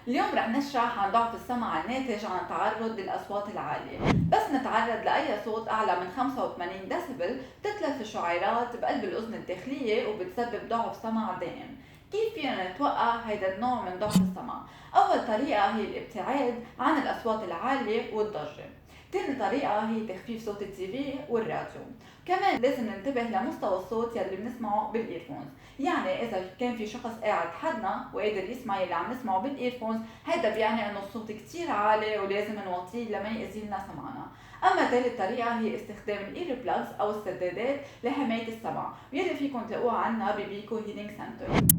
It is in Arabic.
اليوم رح نشرح عن ضعف السمع الناتج عن التعرض للأصوات العالية. بس نتعرض لأي صوت أعلى من 85 ديسبل بتتلف الشعيرات بقلب الأذن الداخلية وبتسبب ضعف سمع دائم. كيف فينا نتوقع هيدا النوع من ضعف السمع؟ أول طريقة هي الابتعاد عن الأصوات العالية والضجة. تاني طريقة هي تخفيف صوت التي في والراديو. كمان لازم ننتبه لمستوى الصوت يلي بنسمعه بالايرفونز، يعني اذا كان في شخص قاعد حدنا وقادر يسمع يلي عم نسمعه بالايرفونز، هيدا بيعني انه الصوت كتير عالي ولازم نوطيه لما يأذي لنا سمعنا. اما ثالث طريقه هي استخدام الاير بلاجز او السدادات لحمايه السمع، واللي فيكم تلاقوها عنا ببيكو هيلينج سنتر.